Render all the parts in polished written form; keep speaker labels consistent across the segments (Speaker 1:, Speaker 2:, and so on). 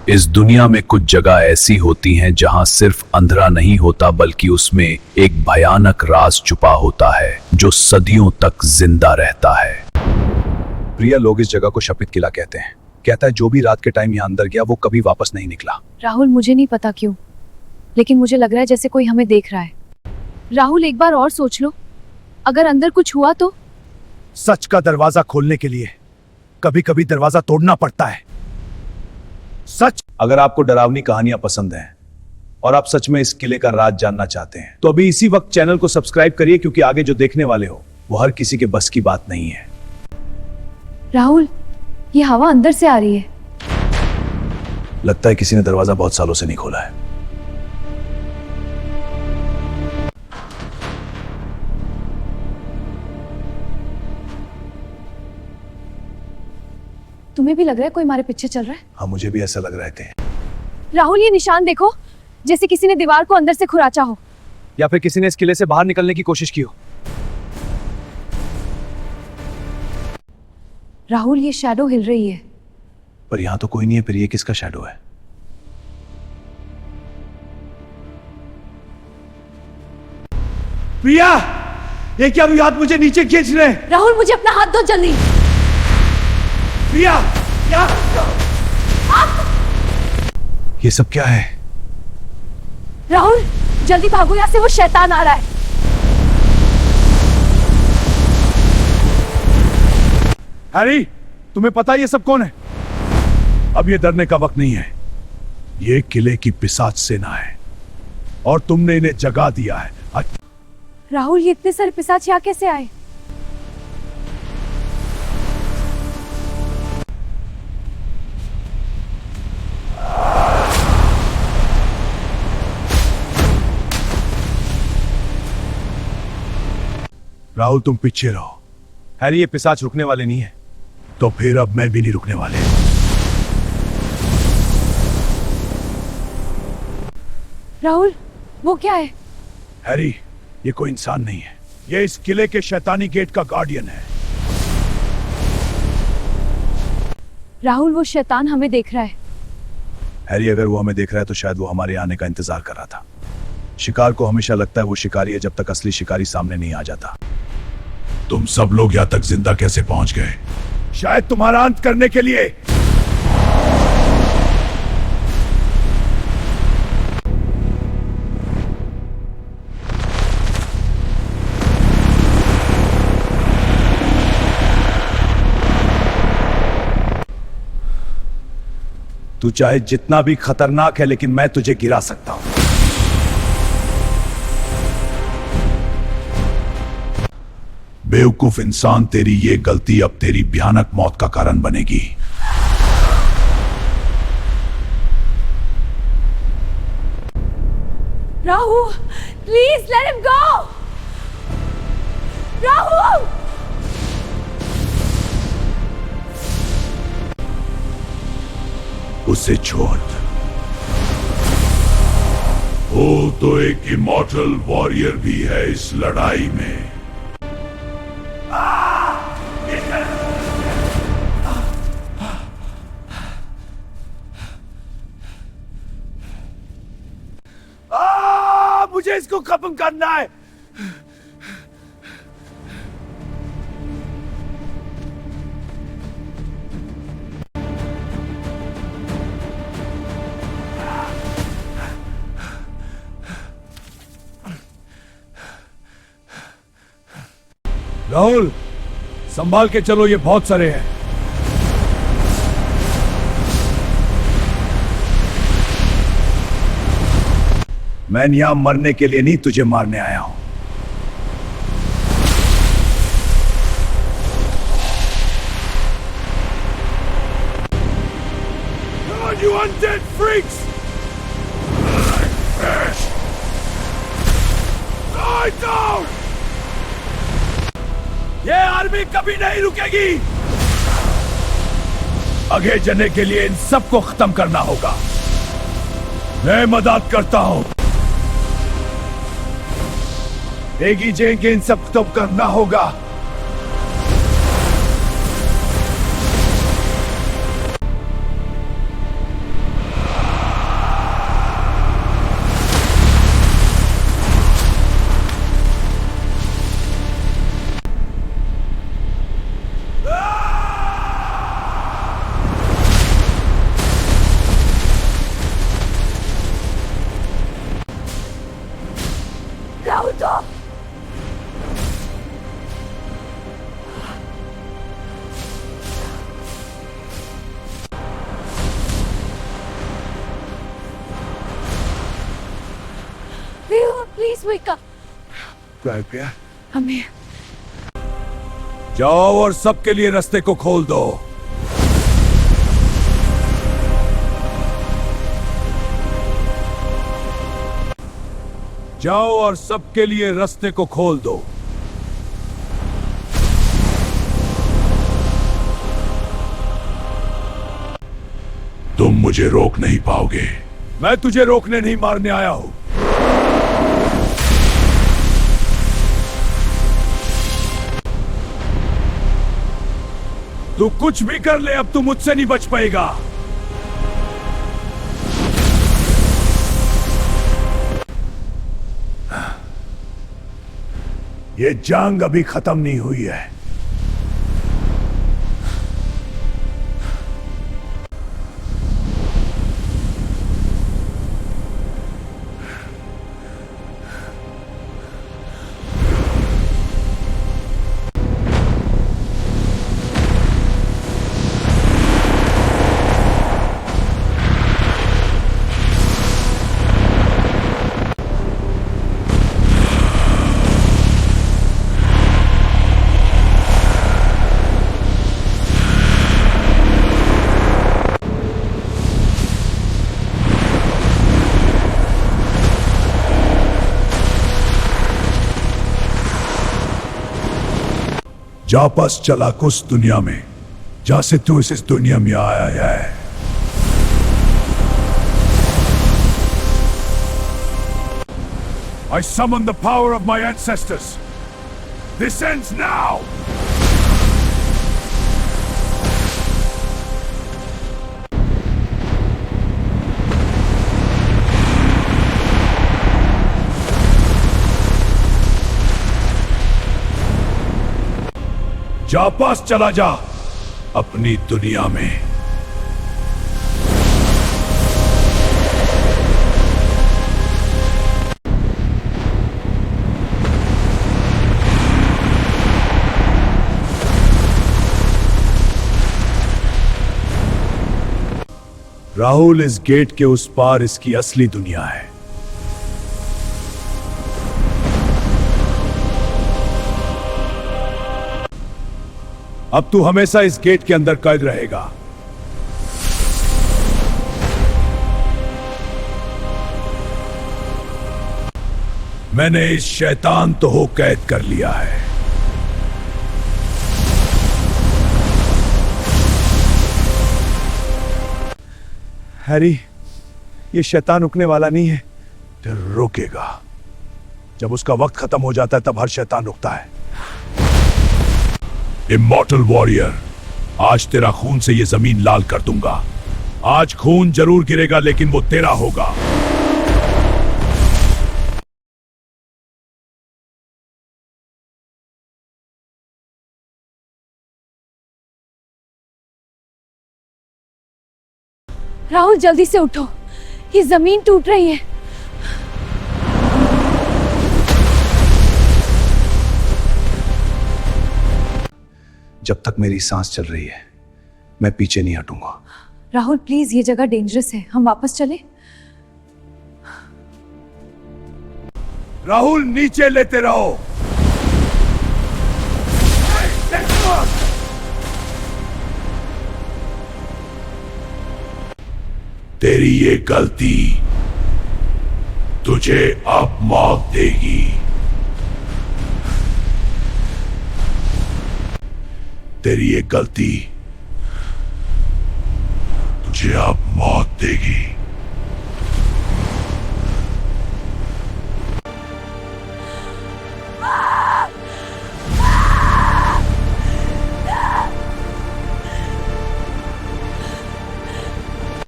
Speaker 1: इस दुनिया में कुछ जगह ऐसी होती हैं जहां सिर्फ अंधेरा नहीं होता बल्कि उसमें एक भयानक राज छुपा होता है जो सदियों तक जिंदा रहता है। प्रिया, लोग इस जगह को शपित किला कहते हैं। कहता है जो भी रात के टाइम यहाँ अंदर गया वो कभी वापस नहीं निकला।
Speaker 2: राहुल, मुझे नहीं पता क्यों, लेकिन मुझे लग रहा है जैसे कोई हमें देख रहा है। राहुल, एक बार और सोच लो, अगर अंदर कुछ हुआ तो?
Speaker 3: सच का दरवाजा खोलने के लिए कभी कभी दरवाजा तोड़ना पड़ता है। सच।
Speaker 1: अगर आपको डरावनी कहानियां पसंद हैं और आप सच में इस किले का राज जानना चाहते हैं तो अभी इसी वक्त चैनल को सब्सक्राइब करिए, क्योंकि आगे जो देखने वाले हो वो हर किसी के बस की बात नहीं है।
Speaker 2: राहुल, ये हवा अंदर से आ रही है।
Speaker 1: लगता है किसी ने दरवाजा बहुत सालों से नहीं खोला है।
Speaker 2: तुम्हें भी लग रहा है कोई हमारे पीछे चल रहा है?
Speaker 1: हाँ, मुझे भी ऐसा लग रहे थे।
Speaker 2: राहुल, ये निशान देखो, जैसे किसी ने दीवार को अंदर से खुराचा हो,
Speaker 3: या फिर किसी ने इस किले से बाहर निकलने की कोशिश की हो।
Speaker 2: राहुल, ये शैडो हिल रही है।
Speaker 1: पर यहां तो कोई नहीं है, फिर ये किसका शैडो है?
Speaker 3: प्रिया, ये क्या हाथ मुझे नीचे खींच रहे हैं?
Speaker 2: राहुल, मुझे अपना हाथ दो जल्दी।
Speaker 3: प्रिया, क्या?
Speaker 1: ये सब क्या है?
Speaker 2: राहुल, जल्दी भागो, यहाँ से वो शैतान आ रहा है।
Speaker 3: हैरी, तुम्हें पता है ये सब कौन है? अब ये डरने का वक्त नहीं है। ये किले की पिशाच सेना है और तुमने इन्हें जगा दिया है।
Speaker 2: राहुल, ये इतने सारे पिशाच यहाँ कैसे आए?
Speaker 3: राहुल, तुम पीछे रहो। हैरी, ये पिशाच रुकने वाले नहीं है। तो फिर अब मैं भी नहीं रुकने वाले।
Speaker 2: राहुल, वो क्या है?
Speaker 3: हैरी, ये कोई इंसान नहीं है। ये इस किले के शैतानी गेट का गार्डियन है।
Speaker 2: राहुल, वो शैतान हमें देख रहा है।
Speaker 1: हैरी, अगर वो हमें देख रहा है तो शायद वो हमारे आने का इंतजार कर रहा था। शिकार को हमेशा लगता है वो शिकारी है जब तक असली शिकारी सामने नहीं आ जाता।
Speaker 3: तुम सब लोग यहाँ तक जिंदा कैसे पहुंच गए? शायद तुम्हारा अंत करने के लिए। तू चाहे जितना भी खतरनाक है, लेकिन मैं तुझे गिरा सकता हूं। बेवकूफ इंसान, तेरी ये गलती अब तेरी भयानक मौत का कारण बनेगी।
Speaker 2: Rahul, please let him go. Rahul,
Speaker 3: उसे छोड़। वो तो एक इमॉर्टल वॉरियर भी है इस लड़ाई में। मुझे इसको खत्म करना है। राहुल, संभाल के चलो, ये बहुत सारे हैं। मैं यहां मरने के लिए नहीं, तुझे मारने आया हूं। You undead freaks! Die down! ये आर्मी कभी नहीं रुकेगी। आगे जाने के लिए इन सबको खत्म करना होगा। मैं मदद करता हूं। एक ही जंग इन सब खत्म करना होगा।
Speaker 2: Please wake up.
Speaker 3: कृपया
Speaker 2: हमें
Speaker 3: जाओ और सबके लिए रास्ते को खोल दो। जाओ और सबके लिए रास्ते को खोल दो। तुम मुझे रोक नहीं पाओगे। मैं तुझे रोकने नहीं मारने आया हूं। तू कुछ भी कर ले, अब तू मुझसे नहीं बच पाएगा। ये जंग अभी खत्म नहीं हुई है। जा बस चला उस दुनिया में जहां से तू इस दुनिया में आया है। I summon the power of my ancestors. This ends now. जा पास चला जा अपनी दुनिया में। राहुल, इस गेट के उस पार इसकी असली दुनिया है। अब तू हमेशा इस गेट के अंदर कैद रहेगा। मैंने इस शैतान तो हो कैद कर लिया है। हैरी, ये शैतान रुकने वाला नहीं है। फिर रुकेगा। जब उसका वक्त खत्म हो जाता है तब हर शैतान रुकता है। इमॉर्टल वॉरियर, आज तेरा खून से ये जमीन लाल कर दूंगा। आज खून जरूर गिरेगा लेकिन वो तेरा होगा।
Speaker 2: राहुल, जल्दी से उठो, ये जमीन टूट रही है।
Speaker 4: जब तक मेरी सांस चल रही है मैं पीछे नहीं हटूंगा।
Speaker 2: राहुल प्लीज, ये जगह डेंजरस है, हम वापस चले।
Speaker 3: राहुल, नीचे लेते रहो। तेरी ये गलती तुझे अब मौत देगी। तेरी ये गलती तुझे अब मौत देगी।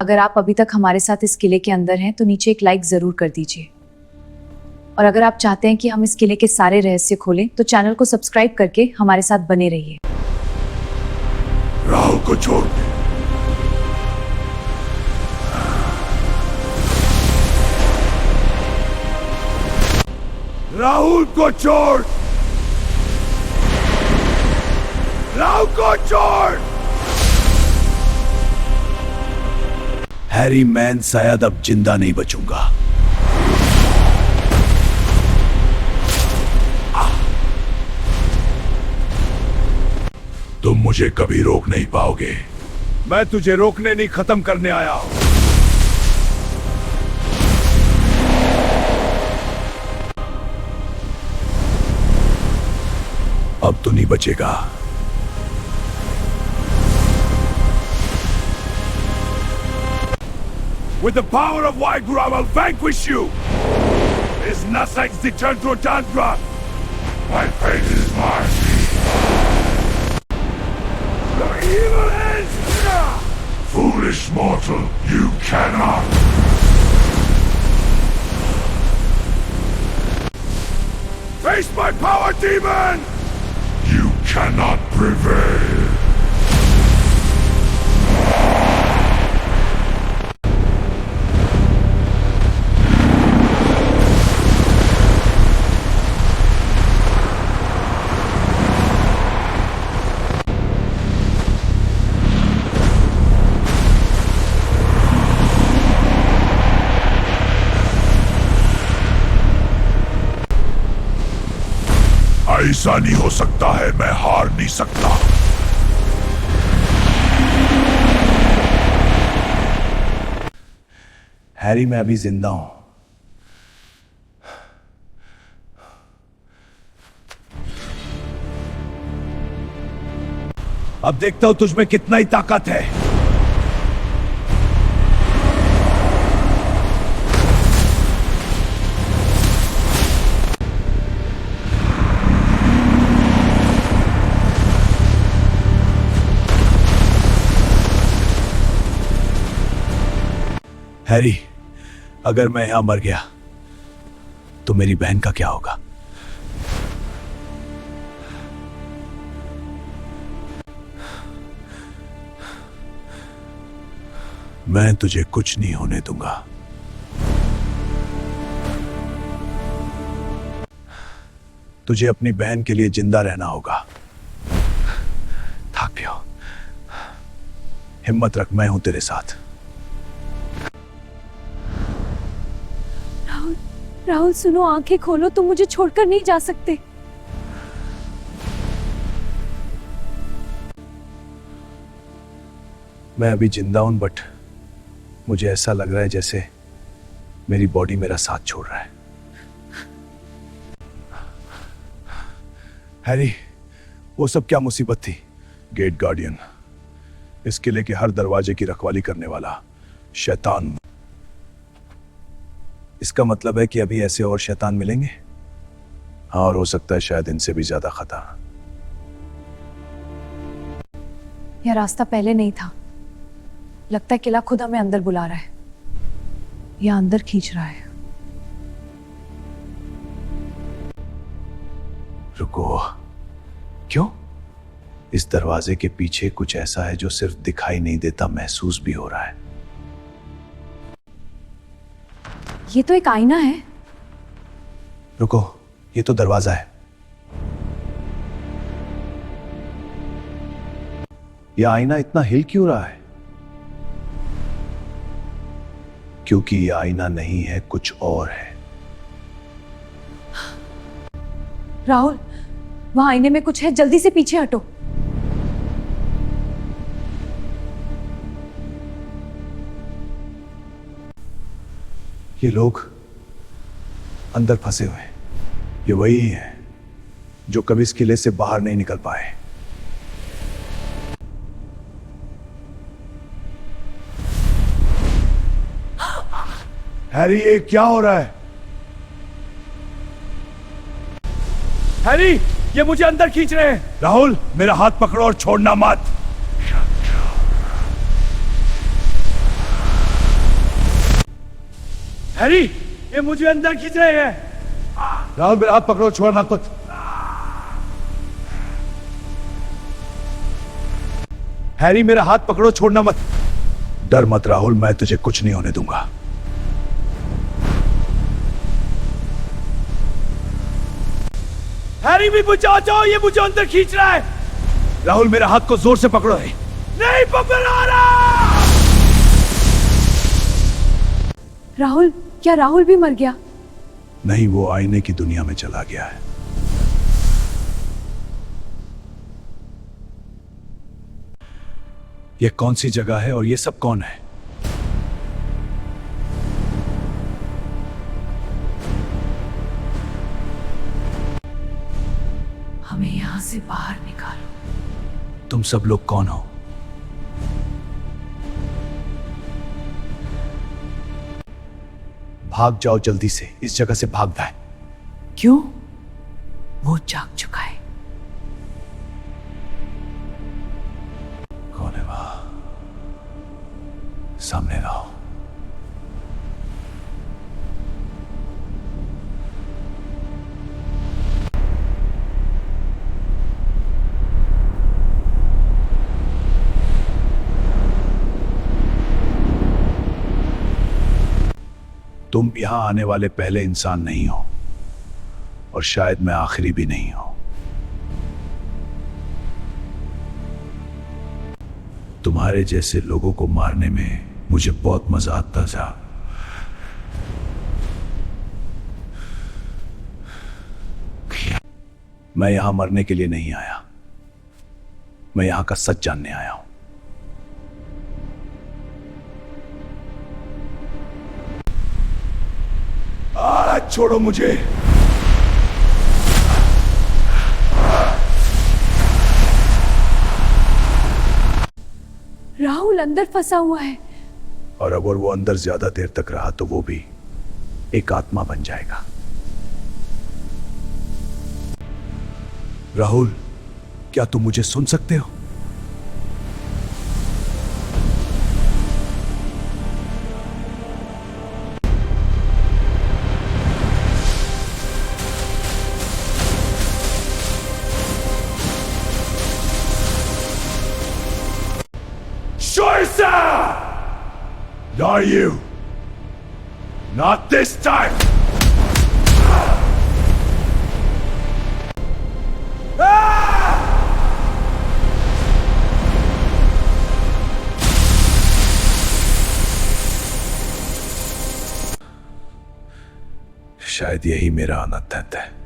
Speaker 2: अगर आप अभी तक हमारे साथ इस किले के अंदर हैं तो नीचे एक लाइक जरूर कर दीजिए। और अगर आप चाहते हैं कि हम इस किले के सारे रहस्य खोलें तो चैनल को सब्सक्राइब करके हमारे साथ बने रहिए।
Speaker 3: राहुल को छोड़ दे। राहुल को छोड़। राहुल को छोड़। हैरी, मैं शायद अब जिंदा नहीं बचूंगा। तुम मुझे कभी रोक नहीं पाओगे। मैं तुझे रोकने नहीं, खत्म करने आया हूं। अब तो नहीं बचेगा। With the power of Waheguru, I will vanquish you. Is Nasak's return to Tandra. My fate is mine. The evil ends. Foolish mortal, you cannot. Face my power, demon. You cannot prevail. ऐसा नहीं हो सकता है, मैं हार नहीं सकता।
Speaker 4: Harry, मैं अभी जिंदा हूं।
Speaker 3: अब देखता हूं तुझमें कितना ही ताकत है। हैरी, अगर मैं यहां मर गया तो मेरी बहन का क्या होगा? मैं तुझे कुछ नहीं होने दूंगा। तुझे अपनी बहन के लिए जिंदा रहना होगा। थक गया, हिम्मत रख, मैं हूं तेरे साथ।
Speaker 2: राहुल सुनो, आंखें खोलो, तुम मुझे छोड़कर नहीं जा सकते।
Speaker 4: मैं अभी जिंदा हूं, बट मुझे ऐसा लग रहा है जैसे मेरी बॉडी मेरा साथ छोड़ रहा है। हैरी, वो सब क्या मुसीबत थी? गेट गार्डियन, इस किले के हर दरवाजे की रखवाली करने वाला शैतान। इसका मतलब है कि अभी ऐसे और शैतान मिलेंगे। हाँ, और हो सकता है शायद इनसे भी ज्यादा खतरा।
Speaker 2: यह रास्ता पहले नहीं था। लगता है किला खुद हमें अंदर बुला रहा है या अंदर खींच रहा है।
Speaker 4: रुको, क्यों? इस दरवाजे के पीछे कुछ ऐसा है जो सिर्फ दिखाई नहीं देता, महसूस भी हो रहा है।
Speaker 2: ये तो एक आईना है।
Speaker 4: रुको, ये तो दरवाजा है। यह आईना इतना हिल क्यों रहा है? क्योंकि यह आईना नहीं है, कुछ और है।
Speaker 2: राहुल, वहां आईने में कुछ है, जल्दी से पीछे हटो।
Speaker 4: ये लोग अंदर फंसे हुए हैं। ये वही हैं जो कभी इस किले से बाहर नहीं निकल पाए।
Speaker 3: हैरी, ये क्या हो रहा है? हैरी, ये मुझे अंदर खींच रहे हैं। राहुल, मेरा हाथ पकड़ो और छोड़ना मत। हैरी, ये मुझे अंदर खींच रहे हैं। राहुल, मेरा हाथ पकड़ो, छोड़ना मत। हैरी, मेरा हाथ पकड़ो, छोड़ना मत। डर मत राहुल, मैं तुझे कुछ नहीं होने दूंगा। हैरी, भी बचाओ, ये मुझे अंदर खींच रहा है। राहुल, मेरा हाथ को जोर से पकड़ो। नहीं पकड़ा रहा।
Speaker 2: राहुल, क्या राहुल भी मर गया?
Speaker 4: नहीं, वो आईने की दुनिया में चला गया है।
Speaker 3: ये कौन सी जगह है और ये सब कौन है?
Speaker 2: हमें यहाँ से बाहर निकालो।
Speaker 3: तुम सब लोग कौन हो? भाग जाओ जल्दी से, इस जगह से भाग जाए।
Speaker 2: क्यों? वो जाग चुका है।
Speaker 3: कौन है वहां? सामने आओ। तुम यहां आने वाले पहले इंसान नहीं हो और शायद मैं आखिरी भी नहीं हूं। तुम्हारे जैसे लोगों को मारने में मुझे बहुत मजा आता था। मैं यहां मरने के लिए नहीं आया, मैं यहां का सच जानने आया हूं। छोड़ो मुझे।
Speaker 2: राहुल अंदर फंसा हुआ है।
Speaker 3: और अगर वो अंदर ज्यादा देर तक रहा तो वो भी एक आत्मा बन जाएगा। राहुल, क्या तुम मुझे सुन सकते हो? Are you? Not this time! शायद यही मेरा अनंत है।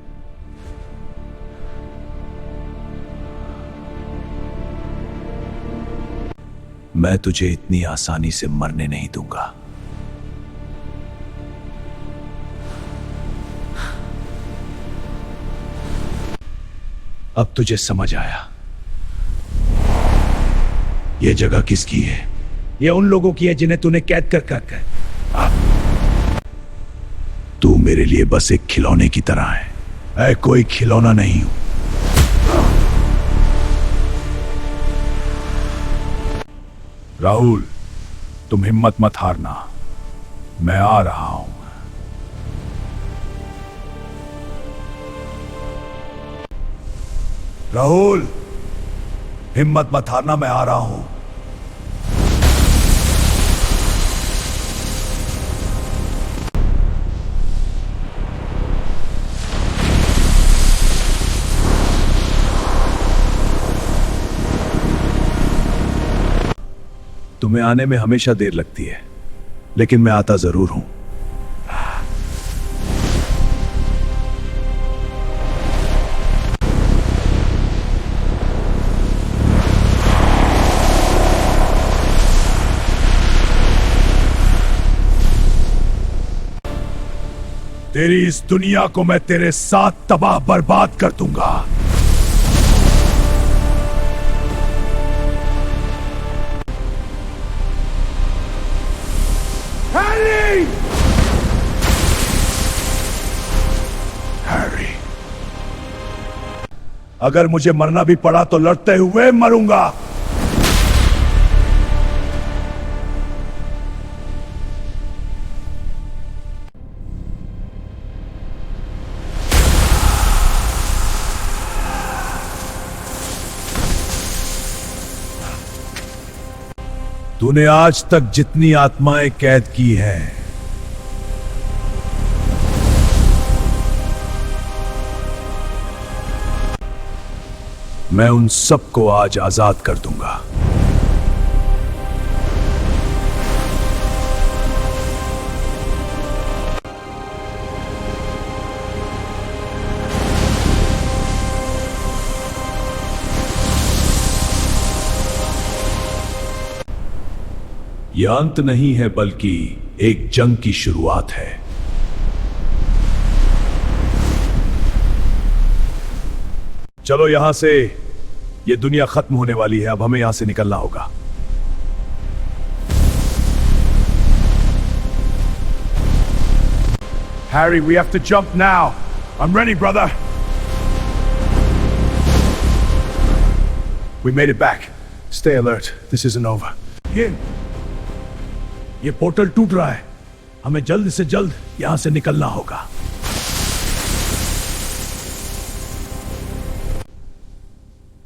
Speaker 3: मैं तुझे इतनी आसानी से मरने नहीं दूंगा। अब तुझे समझ आया ये जगह किसकी है? ये उन लोगों की है जिन्हें तूने कैद कर तू मेरे लिए बस एक खिलौने की तरह है। मैं कोई खिलौना नहीं हूं। राहुल, तुम हिम्मत मत हारना, मैं आ रहा हूं। राहुल, हिम्मत मत हारना, मैं आ रहा हूं। तुम्हें आने में हमेशा देर लगती है, लेकिन मैं आता जरूर हूं। तेरी इस दुनिया को मैं तेरे साथ तबाह बर्बाद कर दूंगा। हैरी, अगर मुझे मरना भी पड़ा तो लड़ते हुए मरूंगा। तूने आज तक जितनी आत्माएं कैद की हैं, मैं उन सबको आज आजाद कर दूंगा। यह अंत नहीं है बल्कि एक जंग की शुरुआत है। चलो यहां से, यह दुनिया खत्म होने वाली है, अब हमें यहां से निकलना होगा। Harry, we have to jump now. I'm ready, brother. We made it back. Stay alert. This isn't over. ये पोर्टल टूट रहा है, हमें जल्द से जल्द यहां से निकलना होगा।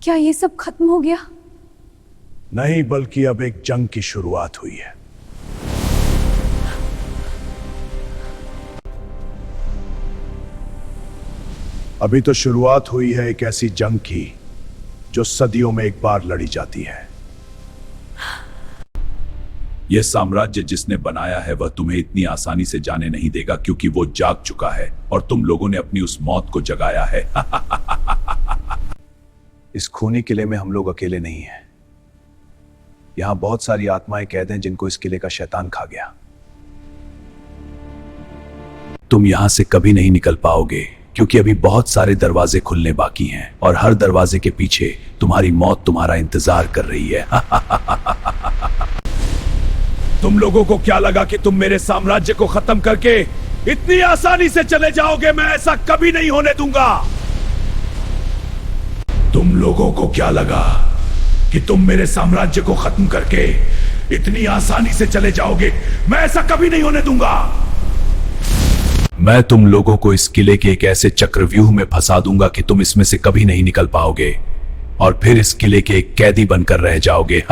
Speaker 2: क्या ये सब खत्म हो गया?
Speaker 3: नहीं, बल्कि अब एक जंग की शुरुआत हुई है। अभी तो शुरुआत हुई है एक ऐसी जंग की जो सदियों में एक बार लड़ी जाती है। यह साम्राज्य जिसने बनाया है वह तुम्हें इतनी आसानी से जाने नहीं देगा, क्योंकि वो जाग चुका है और तुम लोगों ने अपनी उस मौत को जगाया है।
Speaker 4: इस खूनी किले में हम लोग अकेले नहीं हैं। यहां बहुत सारी आत्माएं कैद हैं जिनको इस किले का शैतान खा गया।
Speaker 1: तुम यहां से कभी नहीं निकल पाओगे, क्योंकि अभी बहुत सारे दरवाजे खुलने बाकी हैं और हर दरवाजे के पीछे तुम्हारी मौत तुम्हारा इंतजार कर रही है।
Speaker 3: तुम लोगों को क्या लगा कि तुम मेरे साम्राज्य को खत्म करके इतनी आसानी से चले जाओगे? मैं ऐसा कभी नहीं होने दूंगा। तुम लोगों को क्या लगा कि तुम मेरे साम्राज्य को खत्म करके इतनी आसानी से चले जाओगे? मैं ऐसा कभी नहीं होने दूंगा।
Speaker 1: मैं तुम लोगों को इस किले के एक ऐसे चक्रव्यूह में फंसा दूंगा कि तुम इसमें से कभी नहीं निकल पाओगे और फिर इस किले के एक कैदी बनकर रह जाओगे।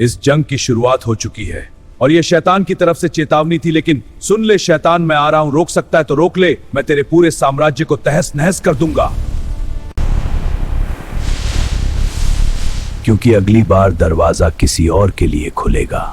Speaker 3: इस जंग की शुरुआत हो चुकी है और यह शैतान की तरफ से चेतावनी थी, लेकिन सुन ले शैतान, मैं आ रहा हूं। रोक सकता है तो रोक ले, मैं तेरे पूरे साम्राज्य को तहस नहस कर दूंगा।
Speaker 1: क्योंकि अगली बार दरवाजा किसी और के लिए खुलेगा।